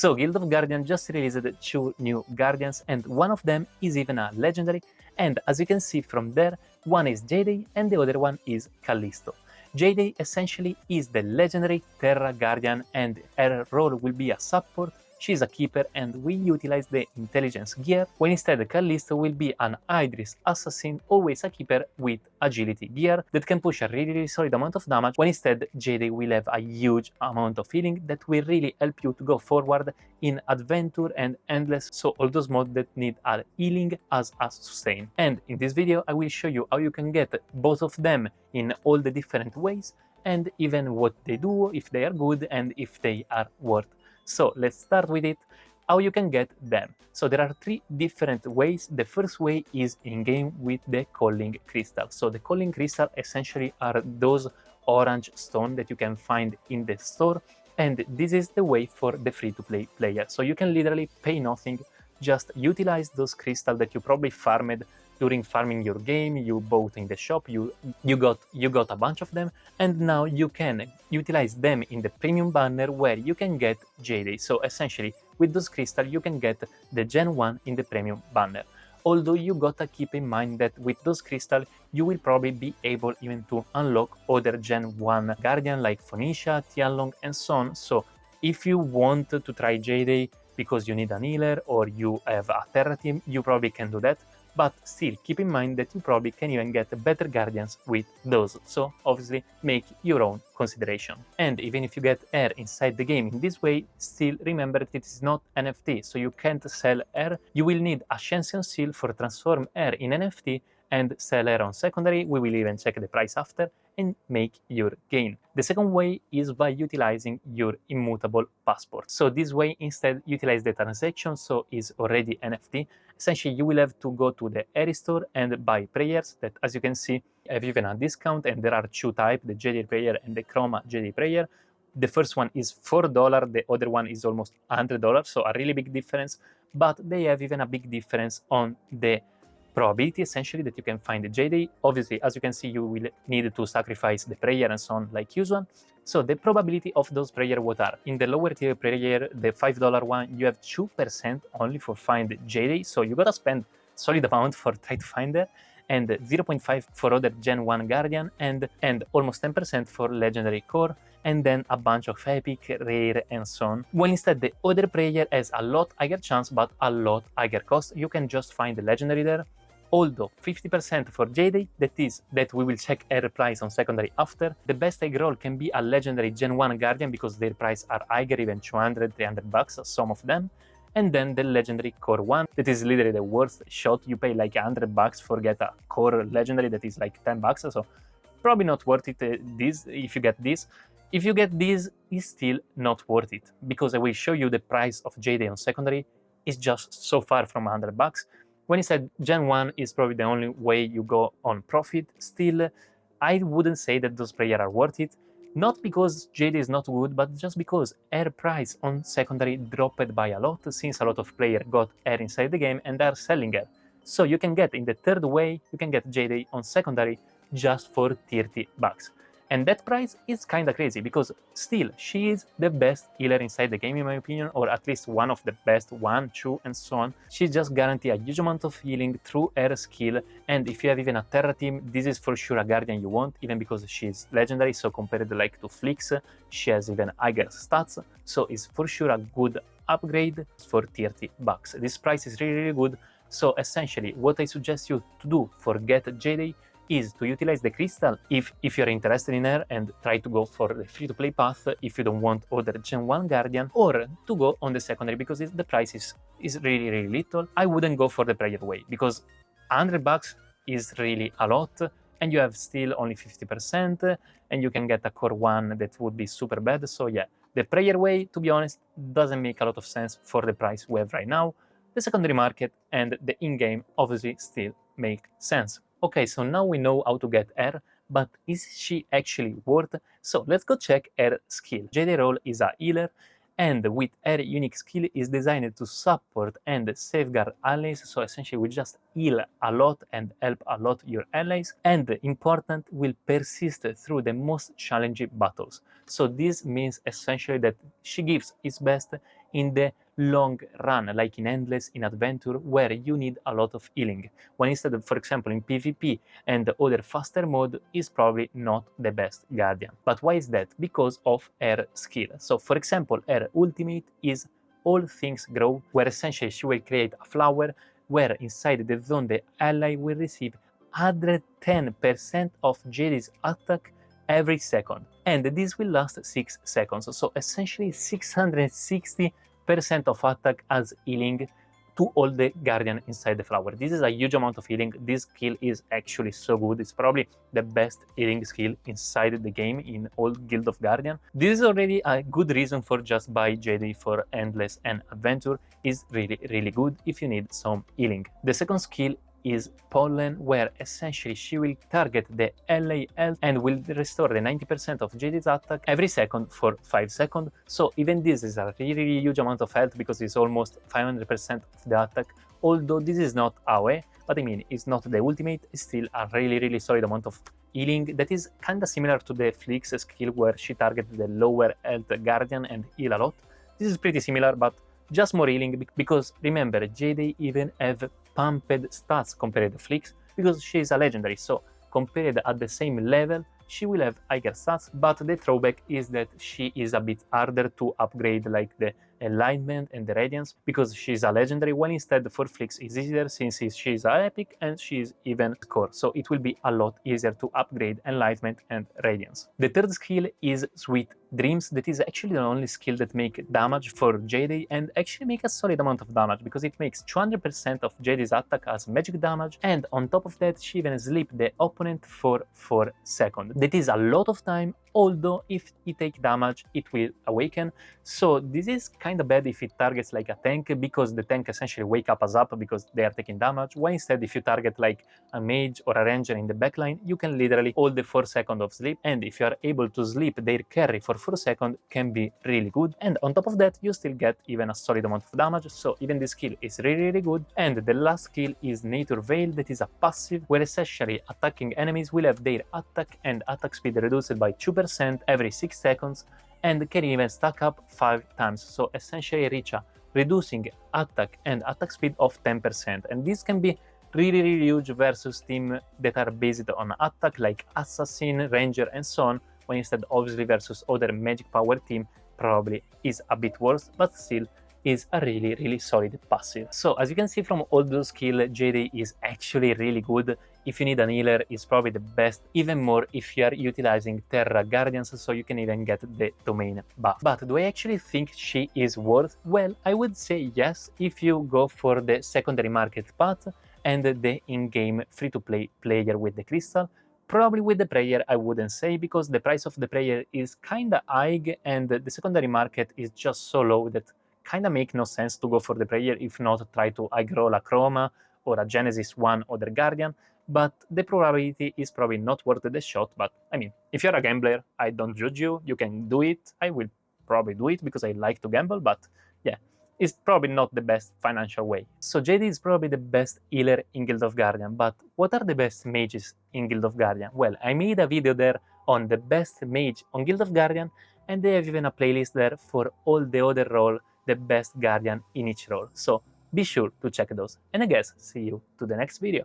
So Guild of Guardian just released 2 new Guardians, and one of them is even a legendary, and as you can see from there, one is Jadey and the other one is Callisto. Jadey essentially is the legendary Terra Guardian, and her role will be a support. She's a keeper and we utilize the intelligence gear, when instead Callisto will be an Idris assassin, always a keeper with agility gear that can push a really solid amount of damage, when instead Jadey will have a huge amount of healing that will really help you to go forward in adventure and endless, so all those mods that need a healing as a sustain. And in this video I will show you how you can get both of them in all the different ways, and even what they do, if they are good and if they are worth. So let's start with it, how you can get them. So there are 3 different ways. The first way is in-game with the calling crystal. So the calling crystal essentially are those orange stone that you can find in the store, and this is the way for the free-to-play player. So you can literally pay nothing, just utilize those crystals that you probably farmed during farming your game, you bought in the shop, you got a bunch of them, and now you can utilize them in the premium banner where you can get Jadey. So essentially, with those crystals, you can get the Gen 1 in the premium banner. Although you gotta keep in mind that with those crystals, you will probably be able even to unlock other Gen 1 Guardian like Phoenicia, Tianlong, and so on. So if you want to try Jadey because you need an healer or you have a Terra team, you probably can do that. But still, keep in mind that you probably can even get better Guardians with those, so obviously make your own consideration. And even if you get air inside the game in this way, still remember that it is not NFT, so you can't sell air. You will need a Ascension Seal for transform air in NFT and sell air on secondary. We will even check the price after and make your gain. The second way is by utilizing your immutable passport. So this way instead utilize the transaction, so is already NFT. Essentially you will have to go to the Air store and buy prayers that, as you can see, have even a discount, and there are 2 types, the Jadey prayer and the Chroma Jadey prayer. The first one is $4, the other one is almost $100, so a really big difference, but they have even a big difference on the probability essentially that you can find the Jadey. Obviously, as you can see, you will need to sacrifice the prayer and so on like usual. So the probability of those prayer what are? In the lower tier prayer, the $5 one, you have 2% only for find Jadey, so you gotta spend solid amount for try to find it, and 0.5 for other Gen 1 Guardian, and almost 10% for Legendary Core, and then a bunch of Epic, Rare, and so on. When instead the other prayer has a lot higher chance but a lot higher cost, you can just find the Legendary there. Although 50% for Jadey, that we will check her price on secondary after. The best egg roll can be a legendary Gen 1 Guardian because their price are higher, even 200, 300 bucks, some of them. And then the legendary core one, that is literally the worst shot. You pay like 100 bucks for get a core legendary that is like 10 bucks, so probably not worth it this if you get this. If you get this, it's still not worth it, because I will show you the price of Jadey on secondary is just so far from 100 bucks. When you said Gen 1 is probably the only way you go on profit, still, I wouldn't say that those players are worth it. Not because Jadey is not good, but just because air price on secondary dropped by a lot, since a lot of players got air inside the game and are selling air. So you can get, in the third way, you can get Jadey on secondary just for 30 bucks. And that price is kinda crazy, because still, she is the best healer inside the game in my opinion, or at least one of the best, 1, 2, and so on. She just guarantees a huge amount of healing through her skill, and if you have even a Terra team, this is for sure a Guardian you want, even because she is legendary, so compared like to Flix, she has even higher stats, so it's for sure a good upgrade for 30 bucks. This price is really good, so essentially what I suggest you to do for get Jadey is to utilize the crystal if you're interested in her and try to go for the free-to-play path if you don't want other Gen 1 Guardian, or to go on the secondary because the price is really little. I wouldn't go for the prayer way because 100 bucks is really a lot, and you have still only 50%, and you can get a core one that would be super bad. So yeah, the prayer way, to be honest, doesn't make a lot of sense for the price we have right now. The secondary market and the in-game obviously still make sense. Okay, so now we know how to get her, but is she actually worth? So let's go check her skill. Jadey role is a healer, and with her unique skill is designed to support and safeguard allies, so essentially we just heal a lot and help a lot your allies, and important, will persist through the most challenging battles. So this means essentially that she gives its best in the long run, like in Endless, in Adventure, where you need a lot of healing. When instead of, for example, in PvP and other faster mode, is probably not the best Guardian. But why is that? Because of her skill. So for example, her ultimate is All Things Grow, where essentially she will create a flower where inside the zone the ally will receive 110% of Jadey's attack every second, and this will last 6 seconds, so essentially 660% of attack as healing to all the Guardian inside the flower. This is a huge amount of healing. This skill is actually so good. It's probably the best healing skill inside the game in all Guild of Guardian. This is already a good reason for just buy Jadey for Endless and Adventure. Is really good if you need some healing. The second skill is Pollen, where essentially she will target the ally health and will restore the 90% of Jadey's attack every second for 5 seconds. So even this is a really huge amount of health because it's almost 500% of the attack. Although this is not AoE, but I mean it's not the ultimate, it's still a really solid amount of healing that is kinda similar to the Flix skill where she targets the lower health Guardian and heal a lot. This is pretty similar, but just more healing, because remember, Jadey even have pumped stats compared to Flix because she is a legendary, so compared at the same level she will have higher stats, but the throwback is that she is a bit harder to upgrade, like the alignment and the radiance, because she's a legendary, while instead for Flix is easier since she's a epic and she's even core, so it will be a lot easier to upgrade enlightenment and radiance. The third skill is Sweet Dreams. That is actually the only skill that make damage for Jadey, and actually make a solid amount of damage because it makes 200% of Jadey's attack as magic damage, and on top of that she even sleep the opponent for 4 seconds. That is a lot of time, although if he take damage it will awaken, so this is kind of bad if it targets like a tank, because the tank essentially wake up us up because they are taking damage, while instead if you target like a mage or a ranger in the backline, you can literally hold the 4 seconds of sleep, and if you are able to sleep their carry for 4 seconds can be really good, and on top of that you still get even a solid amount of damage, so even this skill is really good. And the last skill is Nature Veil. That is a passive where essentially attacking enemies will have their attack and attack speed reduced by 2% every 6 seconds, and can even stack up 5 times, so essentially reach a reducing attack and attack speed of 10%, and this can be really huge versus teams that are based on attack like Assassin, Ranger and so on, when instead obviously versus other magic power team probably is a bit worse, but still is a really solid passive. So as you can see from all those skills, Jadey is actually really good. If you need an healer, it's probably the best, even more if you are utilizing Terra Guardians, so you can even get the domain buff. But do I actually think she is worth? Well, I would say yes, if you go for the secondary market path and the in-game free-to-play player with the crystal. Probably with the prayer I wouldn't say, because the price of the prayer is kinda high and the secondary market is just so low that kinda make no sense to go for the prayer, if not try to aggro a Chroma or a Genesis 1 other Guardian, but the probability is probably not worth the shot. But I mean, if you're a gambler, I don't judge you, you can do it. I will probably do it because I like to gamble, but yeah, it's probably not the best financial way. So Jadey is probably the best healer in Guild of Guardian, but what are the best mages in Guild of Guardian? Well, I made a video there on the best mage on Guild of Guardian, and they have even a playlist there for all the other role, the best Guardian in each role. So be sure to check those, and I guess see you to the next video.